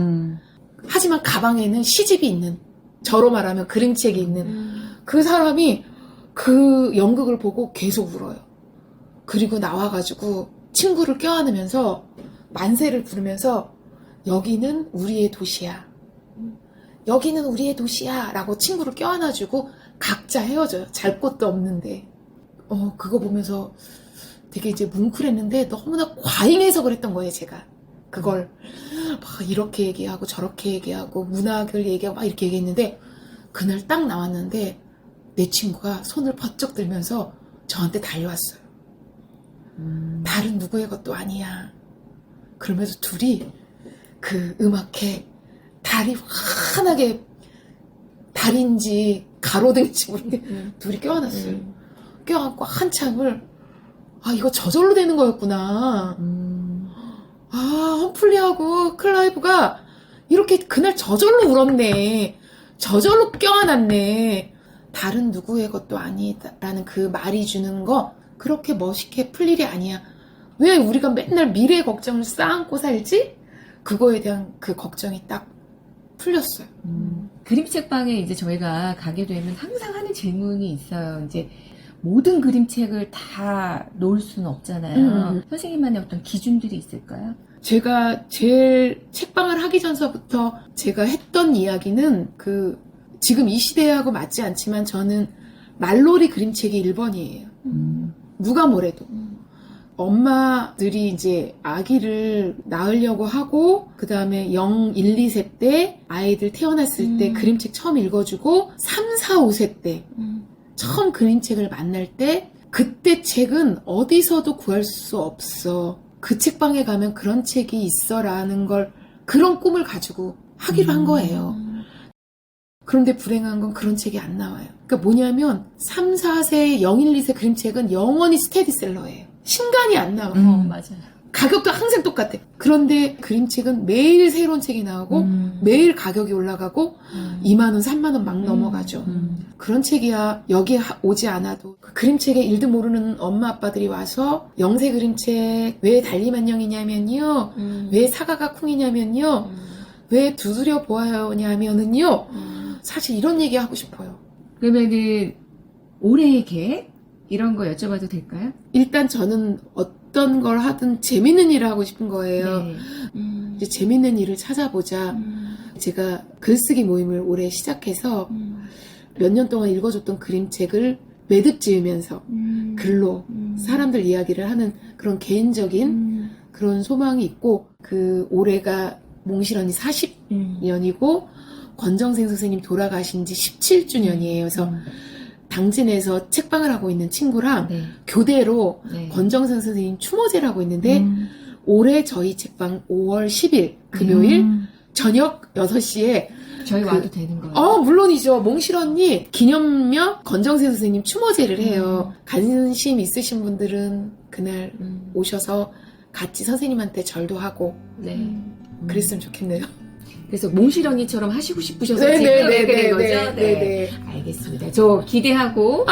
하지만 가방에는 시집이 있는, 저로 말하면 그림책이 있는 그 사람이 그 연극을 보고 계속 울어요. 그리고 나와가지고 친구를 껴안으면서 만세를 부르면서 여기는 우리의 도시야. 여기는 우리의 도시야. 라고 친구를 껴안아주고 각자 헤어져요. 잘 곳도 없는데. 그거 보면서 되게 이제 뭉클했는데 너무나 과잉해서 그랬던 거예요, 제가. 그걸 막 이렇게 얘기하고 저렇게 얘기하고 문학을 얘기하고 막 이렇게 얘기했는데 그날 딱 나왔는데 내 친구가 손을 번쩍 들면서 저한테 달려왔어요. 다른 누구의 것도 아니야. 그러면서 둘이 그 음악회 달이 환하게 달인지 가로등인지 모르겠는데 둘이 껴안았어요. 껴안고 한참을 이거 저절로 되는 거였구나. 험플리하고 클라이브가 이렇게 그날 저절로 울었네. 저절로 껴안았네. 다른 누구의 것도 아니다라는 그 말이 주는 거 그렇게 멋있게 풀 일이 아니야. 왜 우리가 맨날 미래 걱정을 쌓고 살지? 그거에 대한 그 걱정이 딱 풀렸어요. 그림책방에 이제 저희가 가게 되면 항상 하는 질문이 있어요. 이제 모든 그림책을 다 놓을 수는 없잖아요. 선생님만의 어떤 기준들이 있을까요? 제가 제일 책방을 하기 전서부터 제가 했던 이야기는 지금 이 시대하고 맞지 않지만 저는 말놀이 그림책이 1번이에요. 누가 뭐래도. 엄마들이 이제 아기를 낳으려고 하고 그 다음에 0, 1, 2세 때 아이들 태어났을 때 그림책 처음 읽어주고 3, 4, 5세 때 처음 그림책을 만날 때 그때 책은 어디서도 구할 수 없어. 그 책방에 가면 그런 책이 있어라는 걸 그런 꿈을 가지고 하기로 한 거예요. 그런데 불행한 건 그런 책이 안 나와요. 그러니까 뭐냐면 3, 4세, 0, 1, 2세 그림책은 영원히 스테디셀러예요. 신간이 안 나와. 맞아요. 가격도 항상 똑같아. 그런데 그림책은 매일 새로운 책이 나오고 매일 가격이 올라가고 2만 원, 3만 원 막 넘어가죠. 그런 책이야 여기에 오지 않아도 그 그림책에 일도 모르는 엄마 아빠들이 와서 영세 그림책 왜 달리만영이냐면요. 왜 사과가 쿵이냐면요. 왜 두드려 보아요냐면은요. 사실 이런 얘기 하고 싶어요. 그러면은 올해의 계획 이런 거 여쭤봐도 될까요? 일단 저는 어떤 걸 하든 재밌는 일을 하고 싶은 거예요. 네. 이제 재밌는 일을 찾아보자. 제가 글쓰기 모임을 올해 시작해서 몇 년 동안 읽어줬던 그림책을 매듭 지으면서 글로 사람들 이야기를 하는 그런 개인적인 그런 소망이 있고 그 올해가 몽실 언니 40년이고 권정생 선생님 돌아가신 지 17주년이에요. 그래서 당진에서 책방을 하고 있는 친구랑 네. 교대로 네. 권정생 선생님 추모제를 하고 있는데 올해 저희 책방 5월 10일 금요일 저녁 6시에 저희 와도 되는 거예요? 물론이죠. 몽실 언니 기념며 권정생 선생님 추모제를 해요. 관심 있으신 분들은 그날 오셔서 같이 선생님한테 절도 하고 네. 그랬으면 좋겠네요. 그래서 몽실 언니처럼 하시고 싶으셔서 네, 지금 네, 이렇게 네, 된 거죠? 네, 네, 네. 알겠습니다. 저 기대하고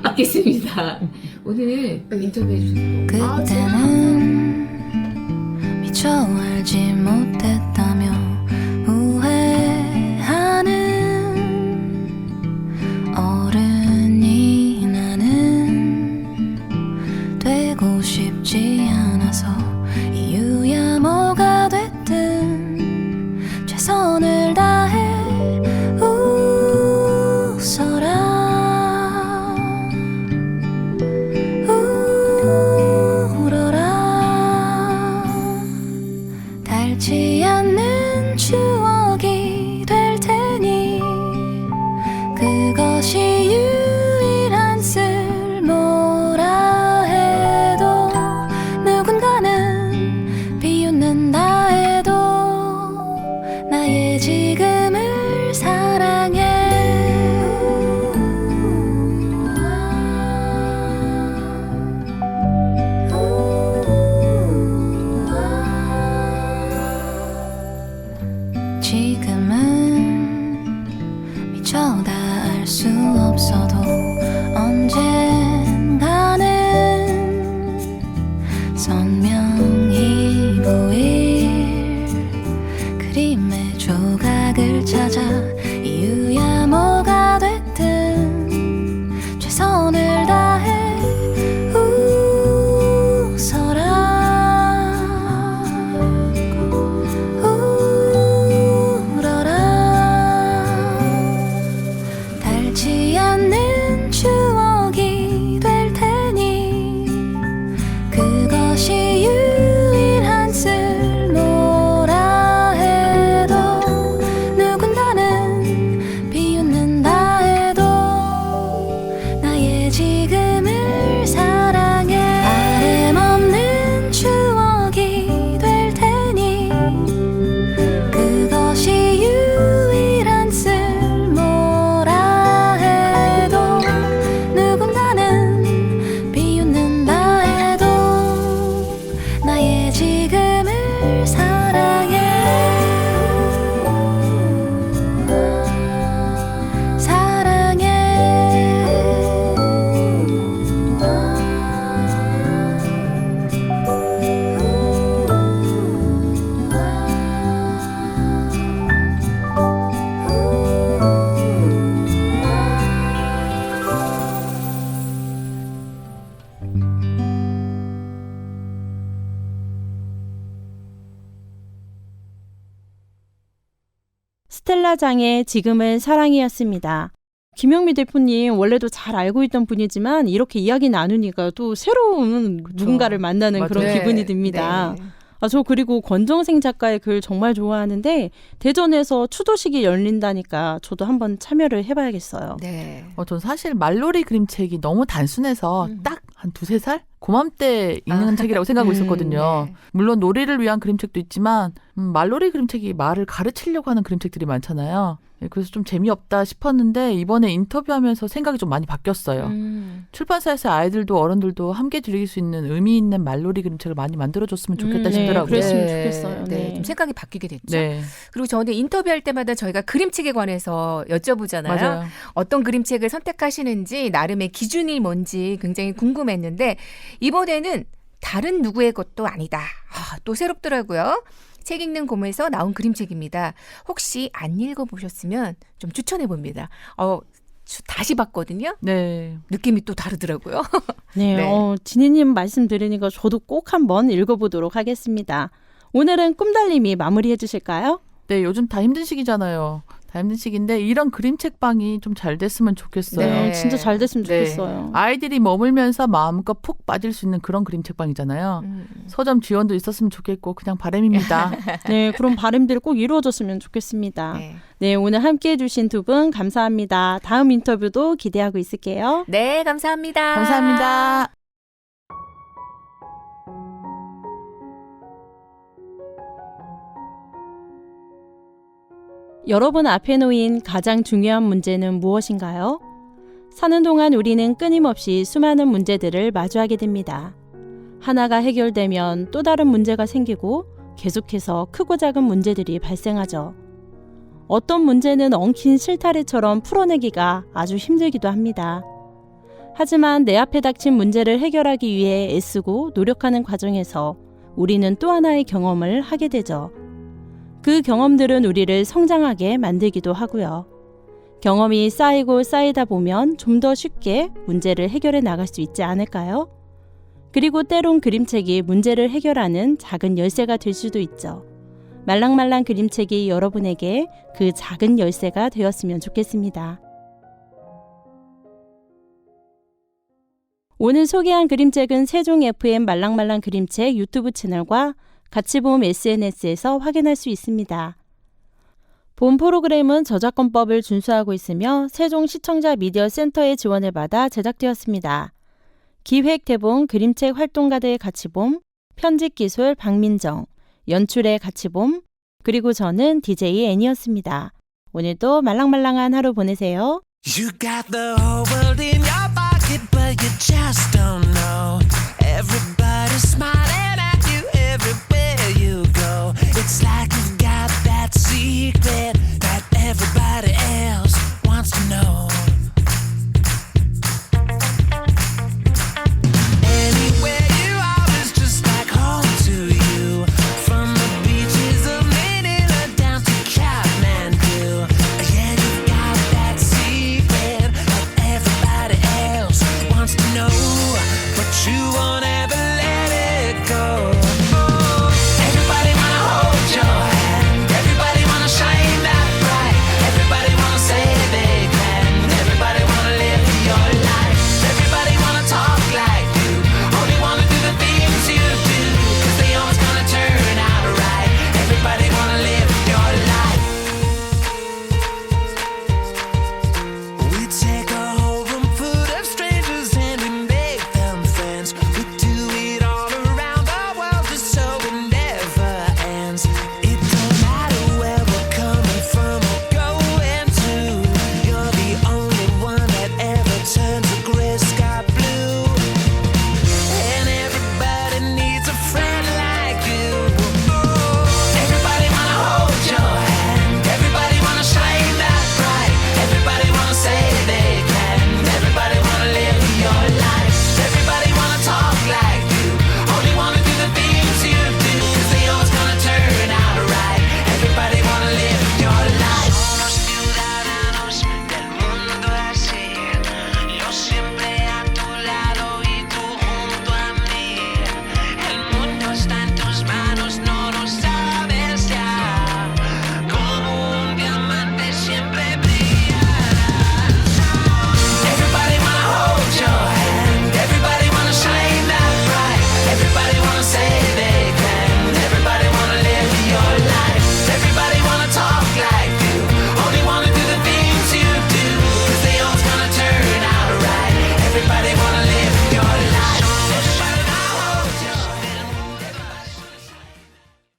있겠습니다. 오늘 인터뷰해 주셔서 그때는 미처 알지 못했다며 후회하는 어른이 나는 되고 싶지 않아서 이유야 뭐가 됐든 최선을 다해 웃어라 울어라 닳지 않는 추억이 될 테니 그것이 유일한 쓸모라 해도 누군가는 비웃는다 해도 나의 지금을 사랑해 지금은 미처 다 알 수 없어도 언젠가는 선명히 보일 그림의 조각을 찾아 이유야 뭐가 됐든 최선을 다해 웃어라 울어라 닳지 않는 추억이 될 테니 그것이 유일한 쓸모라 해도 누군가는 비웃는다 해도 나의 지금을 사랑해 아름없는 추억이 될 테니 그것이 유일한 쓸모라 해도 누군가는 비웃는다 해도 나의 지금을 사랑해 스텔라장의 지금은 사랑이었습니다. 김영미 대표님 원래도 잘 알고 있던 분이지만 이렇게 이야기 나누니까 또 새로운 누군가를 만나는 맞아요. 그런 네. 기분이 듭니다. 네. 저 그리고 권정생 작가의 글 정말 좋아하는데 대전에서 추도식이 열린다니까 저도 한번 참여를 해봐야겠어요. 네. 전 사실 말놀이 그림책이 너무 단순해서 딱 한 2-3살? 고맘때 읽는 책이라고 생각하고 있었거든요. 네. 물론 놀이를 위한 그림책도 있지만 말놀이 그림책이 말을 가르치려고 하는 그림책들이 많잖아요. 그래서 좀 재미없다 싶었는데 이번에 인터뷰하면서 생각이 좀 많이 바뀌었어요. 출판사에서 아이들도 어른들도 함께 즐길 수 있는 의미 있는 말놀이 그림책을 많이 만들어줬으면 좋겠다 싶더라고요. 그랬으면 좋겠어요. 네. 네. 좀 생각이 바뀌게 됐죠. 네, 그리고 저는 인터뷰할 때마다 저희가 그림책에 관해서 여쭤보잖아요. 맞아요. 어떤 그림책을 선택하시는지 나름의 기준이 뭔지 굉장히 궁금했는데 이번에는 다른 누구의 것도 아니다. 또 새롭더라고요. 책 읽는 곰에서 나온 그림책입니다. 혹시 안 읽어보셨으면 좀 추천해봅니다. 다시 봤거든요. 네. 느낌이 또 다르더라고요. 네, 네. 진희님 말씀 들으니까 저도 꼭 한번 읽어보도록 하겠습니다. 오늘은 꿈달님이 마무리해 주실까요? 네, 요즘 다 힘든 시기잖아요. 다 힘든 시기인데 이런 그림책방이 좀 잘 됐으면 좋겠어요. 네. 진짜 잘 됐으면 네. 좋겠어요. 아이들이 머물면서 마음껏 푹 빠질 수 있는 그런 그림책방이잖아요. 서점 지원도 있었으면 좋겠고 그냥 바람입니다. 네, 그런 바람들이 꼭 이루어졌으면 좋겠습니다. 네. 네, 오늘 함께해 주신 두 분 감사합니다. 다음 인터뷰도 기대하고 있을게요. 네, 감사합니다. 감사합니다. 여러분 앞에 놓인 가장 중요한 문제는 무엇인가요? 사는 동안 우리는 끊임없이 수많은 문제들을 마주하게 됩니다. 하나가 해결되면 또 다른 문제가 생기고 계속해서 크고 작은 문제들이 발생하죠. 어떤 문제는 엉킨 실타래처럼 풀어내기가 아주 힘들기도 합니다. 하지만 내 앞에 닥친 문제를 해결하기 위해 애쓰고 노력하는 과정에서 우리는 또 하나의 경험을 하게 되죠. 그 경험들은 우리를 성장하게 만들기도 하고요. 경험이 쌓이고 쌓이다 보면 좀 더 쉽게 문제를 해결해 나갈 수 있지 않을까요? 그리고 때론 그림책이 문제를 해결하는 작은 열쇠가 될 수도 있죠. 말랑말랑 그림책이 여러분에게 그 작은 열쇠가 되었으면 좋겠습니다. 오늘 소개한 그림책은 세종 FM 말랑말랑 그림책 유튜브 채널과 같이봄 SNS에서 확인할 수 있습니다. 본 프로그램은 저작권법을 준수하고 있으며 세종 시청자 미디어 센터의 지원을 받아 제작되었습니다. 기획 대본 그림책 활동가들의 같이봄, 편집 기술 박민정, 연출의 같이봄, 그리고 저는 DJ 애니였습니다. 오늘도 말랑말랑한 하루 보내세요. You got the whole world in your pocket, but you just don't know. Everybody's smiling.